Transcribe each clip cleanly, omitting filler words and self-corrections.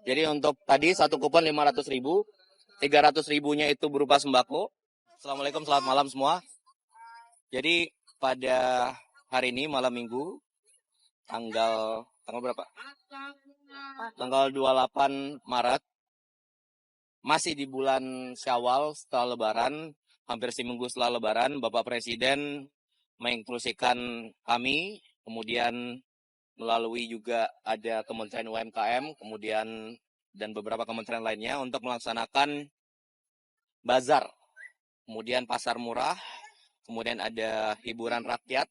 Jadi untuk tadi satu kupon 500.000, 300.000-nya itu berupa sembako. Assalamualaikum, selamat malam semua. Jadi pada hari ini malam minggu tanggal berapa? Tanggal 28 Maret, masih di bulan Syawal setelah Lebaran, hampir seminggu setelah Lebaran, Bapak Presiden menginstruksikan kami, kemudian melalui juga ada Kementerian UMKM, kemudian dan beberapa kementerian lainnya untuk melaksanakan bazar, kemudian pasar murah, kemudian ada hiburan rakyat,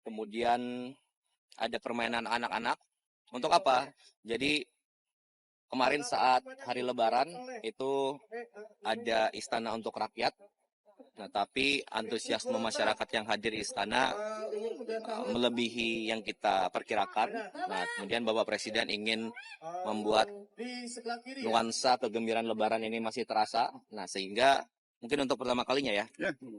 kemudian ada permainan anak-anak. Untuk apa? Jadi kemarin saat hari Lebaran itu ada istana untuk rakyat. Nah, tapi antusiasme masyarakat yang hadir di istana melebihi yang kita perkirakan. Nah, kemudian Bapak Presiden ingin membuat nuansa kegembiraan Lebaran ini masih terasa. Nah, sehingga mungkin untuk pertama kalinya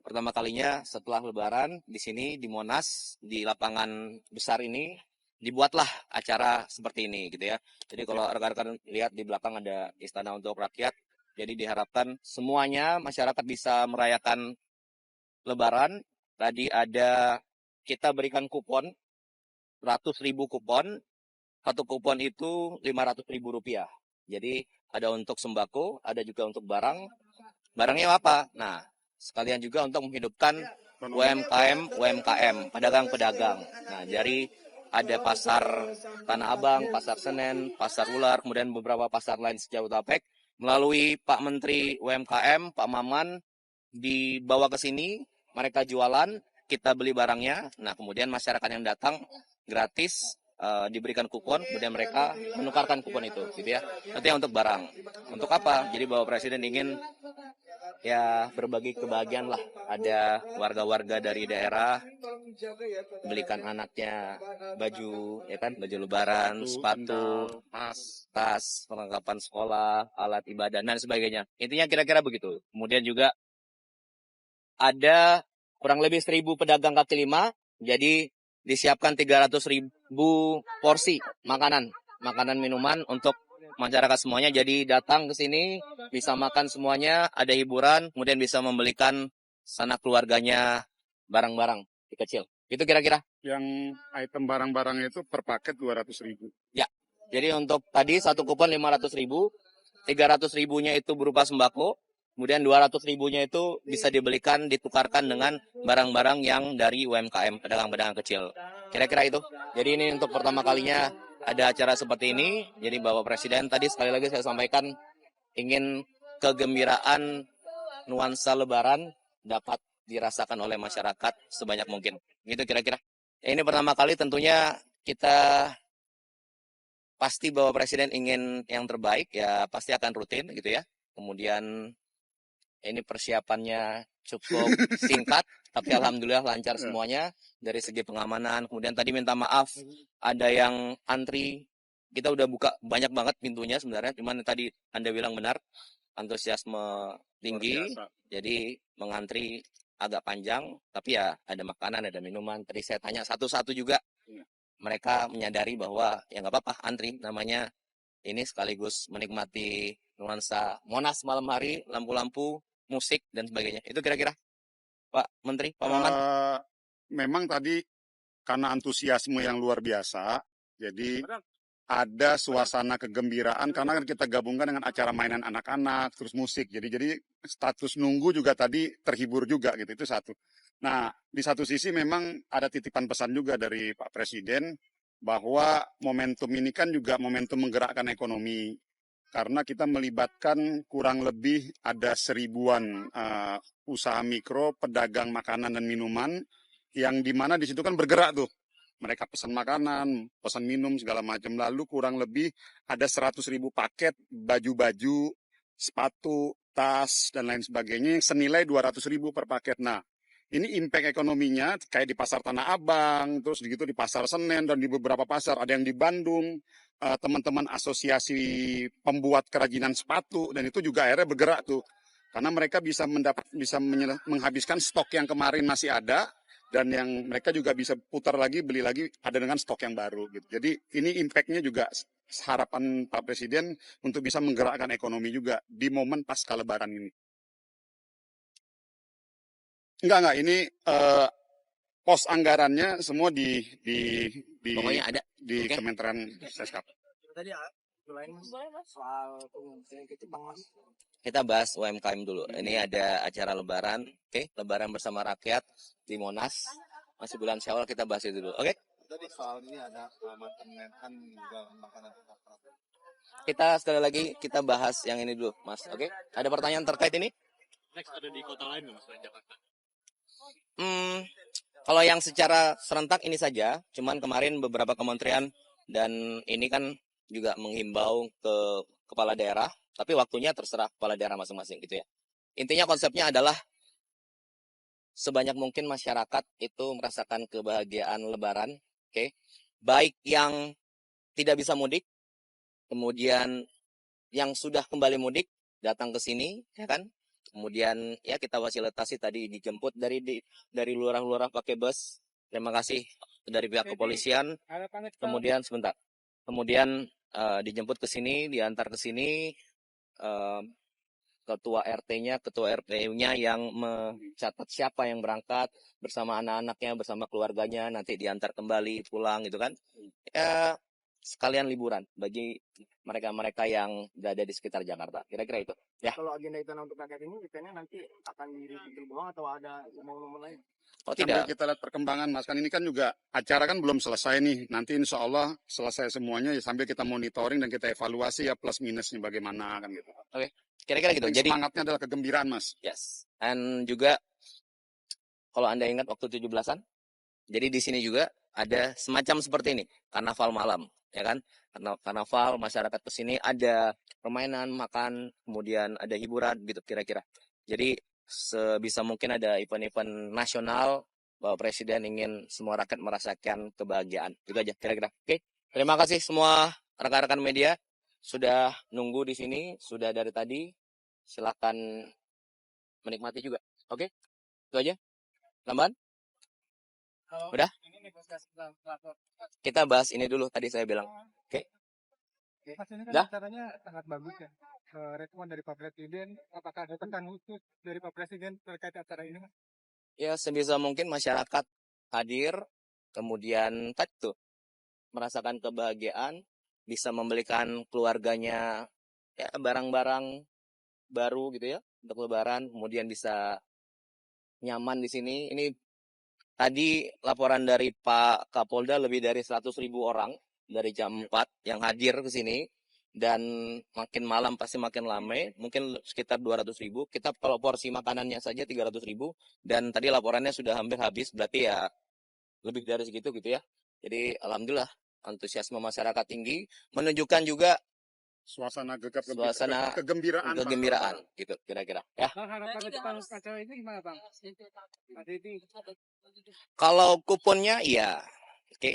pertama kalinya setelah Lebaran di sini di Monas, di lapangan besar ini dibuatlah acara seperti ini gitu ya. Jadi kalau rekan-rekan lihat di belakang ada istana untuk rakyat. Jadi diharapkan semuanya masyarakat bisa merayakan Lebaran. Tadi ada kita berikan kupon 100.000 kupon. Satu kupon itu Rp500.000. Jadi ada untuk sembako, ada juga untuk barang. Barangnya apa? Nah, sekalian juga untuk menghidupkan UMKM, pedagang-pedagang. Nah, jadi ada pasar Tanah Abang, pasar Senen, pasar Ular, kemudian beberapa pasar lain se-Jabodetabek. Melalui Pak Menteri UMKM, Pak Maman, dibawa ke sini, mereka jualan, kita beli barangnya. Nah, kemudian masyarakat yang datang gratis diberikan kupon, kemudian mereka menukarkan kupon itu, gitu ya. Nanti untuk barang. Untuk apa? Jadi Bapak Presiden ingin ya berbagi kebahagiaan lah. Ada warga-warga dari daerah belikan anaknya baju, ya kan, baju Lebaran, sepatu, tas, perlengkapan sekolah, alat ibadah dan sebagainya. Intinya kira-kira begitu. Kemudian juga ada kurang lebih 1.000 pedagang kaki lima, jadi disiapkan 300.000 porsi makanan minuman untuk masyarakat semuanya. Jadi datang ke sini bisa makan semuanya, ada hiburan, kemudian bisa membelikan sanak keluarganya barang-barang kecil. Itu kira-kira. Yang item barang-barang itu per paket 200.000. Ya. Jadi untuk tadi satu kupon 500.000, 300.000-nya itu berupa sembako. Kemudian 200.000-nya itu bisa dibelikan, ditukarkan dengan barang-barang yang dari UMKM, pedagang-pedagang kecil. Kira-kira itu. Jadi ini untuk pertama kalinya ada acara seperti ini. Jadi Bapak Presiden tadi sekali lagi saya sampaikan ingin kegembiraan nuansa Lebaran dapat dirasakan oleh masyarakat sebanyak mungkin. Gitu kira-kira. Ini pertama kali tentunya kita pasti Bapak Presiden ingin yang terbaik, ya pasti akan rutin gitu ya. Kemudian ini persiapannya cukup singkat, tapi alhamdulillah lancar semuanya dari segi pengamanan. Kemudian tadi minta maaf, ada yang antri. Kita udah buka banyak banget pintunya sebenarnya, cuman tadi Anda bilang benar, antusiasme tinggi, jadi mengantri agak panjang, tapi ya ada makanan, ada minuman. Tadi saya tanya satu-satu juga, mereka menyadari bahwa ya nggak apa-apa antri, namanya ini sekaligus menikmati nuansa Monas malam hari, lampu-lampu, musik, dan sebagainya. Itu kira-kira, Pak Menteri, Pak Maman? Memang tadi karena antusiasme yang luar biasa, jadi ada suasana kegembiraan karena kan kita gabungkan dengan acara mainan anak-anak, terus musik. Jadi status nunggu juga tadi terhibur juga gitu, itu satu. Nah, di satu sisi memang ada titipan pesan juga dari Pak Presiden bahwa momentum ini kan juga momentum menggerakkan ekonomi. Karena kita melibatkan kurang lebih ada 1.000-an usaha mikro, pedagang makanan dan minuman, yang dimana di situ kan bergerak tuh. Mereka pesan makanan, pesan minum, segala macam. Lalu kurang lebih ada 100.000 paket baju-baju, sepatu, tas, dan lain sebagainya yang senilai 200.000 per paket. Nah, ini impact ekonominya kayak di pasar Tanah Abang, terus gitu di pasar Senen, dan di beberapa pasar. Ada yang di Bandung, teman-teman asosiasi pembuat kerajinan sepatu, dan itu juga akhirnya bergerak tuh. Karena mereka bisa menghabiskan stok yang kemarin masih ada, dan yang mereka juga bisa putar lagi, beli lagi, ada dengan stok yang baru gitu. Jadi ini impact-nya juga harapan Pak Presiden untuk bisa menggerakkan ekonomi juga di momen pasca Lebaran ini. Enggak, ini pos anggarannya semua di Pokoknya ada. di Oke. Kementerian Seskap. Tadi soal pengungsian gitu Bang Mas. Kita bahas UMKM dulu. Ini ada acara Lebaran, oke? Lebaran bersama rakyat di Monas. Masih bulan Syawal, kita bahas itu dulu, oke? Tadi soal ini ada mantan juga makanan. Kita sekali lagi kita bahas yang ini dulu, Mas. Oke? Ada pertanyaan terkait ini? Next ada di kota lain nggak selain Jakarta? Kalau yang secara serentak ini saja, cuman kemarin beberapa kementerian dan ini kan juga menghimbau ke kepala daerah, tapi waktunya terserah kepala daerah masing-masing gitu ya. Intinya konsepnya adalah sebanyak mungkin masyarakat itu merasakan kebahagiaan Lebaran, oke? Baik yang tidak bisa mudik, kemudian yang sudah kembali mudik datang ke sini, ya kan? Kemudian ya kita fasilitasi tadi dijemput dari lurah-lurah pakai bus. Terima kasih dari pihak kepolisian. Kemudian sebentar. Kemudian dijemput ke sini, diantar ke sini. Ketua RT-nya, ketua RT-nya yang mencatat siapa yang berangkat bersama anak-anaknya, bersama keluarganya, nanti diantar kembali pulang gitu kan. Ya, sekalian liburan bagi mereka-mereka yang berada di sekitar Jakarta. Kira-kira itu. Ya. Kalau agenda itu untuk rakyat ini, eventnya nanti akan di bawah atau ada momen-momen lain? Oh Sambil tidak. kita lihat perkembangan, Mas, kan ini kan juga acara kan belum selesai nih. Nanti insya Allah selesai semuanya ya, sambil kita monitoring dan kita evaluasi ya plus minusnya bagaimana kan gitu. Kira-kira gitu. Jadi Semangatnya adalah kegembiraan, Mas. yes. Dan juga kalau Anda ingat waktu 17-an, jadi di sini juga ada semacam seperti ini, karnaval malam, ya kan? Karnaval, masyarakat ke sini ada permainan, makan, kemudian ada hiburan gitu kira-kira. Jadi sebisa mungkin ada event-event nasional bahwa Presiden ingin semua rakyat merasakan kebahagiaan. Itu aja kira-kira. Oke. Terima kasih semua rekan-rekan media sudah nunggu di sini, sudah dari tadi. Silakan menikmati juga. Oke? Itu aja. Tambahan? Udah? Ini negosiasi lapor. Kita bahas ini dulu tadi saya bilang. Oke. Mas, ini Dah? kan acaranya sangat bagus ya. Respon dari Pak Presiden, apakah ada pesan khusus dari Pak Presiden terkait acara ini, Mas? Ya sebisa mungkin masyarakat hadir, kemudian tadi tuh merasakan kebahagiaan, bisa membelikan keluarganya ya barang-barang baru gitu ya untuk Lebaran, kemudian bisa nyaman di sini. Ini tadi laporan dari Pak Kapolda lebih dari 100.000 orang dari jam 4 yang hadir ke sini. Dan makin malam pasti makin ramai, mungkin sekitar 200.000. Kita kalau porsi makanannya saja 300.000. Dan tadi laporannya sudah hampir habis, berarti ya lebih dari segitu gitu ya. Jadi alhamdulillah antusiasme masyarakat tinggi, menunjukkan juga Suasana kegembiraan gitu kira-kira. Ya. Bang, harapan ke depan acara ini gimana, Bang? Tadi ini Kalau kuponnya iya, oke,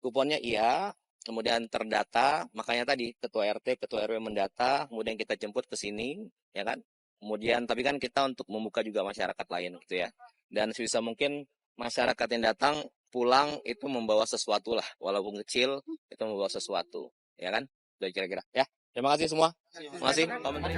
kuponnya iya. Kemudian terdata, makanya tadi ketua RT, ketua RW mendata, kemudian kita jemput ke sini, ya kan? Kemudian tapi kan kita untuk membuka juga masyarakat lain gitu ya. Dan sebisa mungkin masyarakat yang datang pulang itu membawa sesuatu lah, walaupun kecil itu membawa sesuatu, ya kan? Udah kira-kira. Ya, terima kasih semua. Terima kasih Pak Menteri.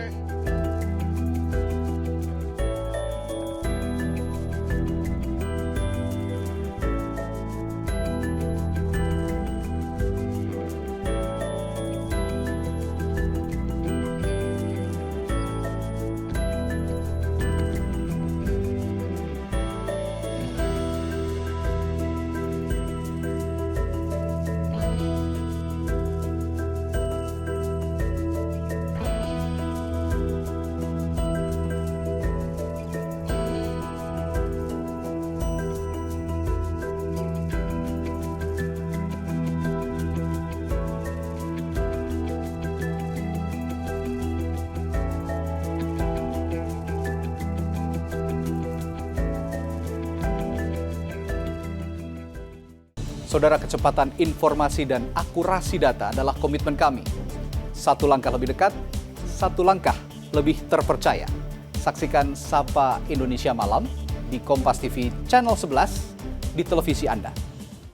Saudara, kecepatan informasi dan akurasi data adalah komitmen kami. Satu langkah lebih dekat, satu langkah lebih terpercaya. Saksikan Sapa Indonesia Malam di Kompas TV Channel 11 di televisi Anda.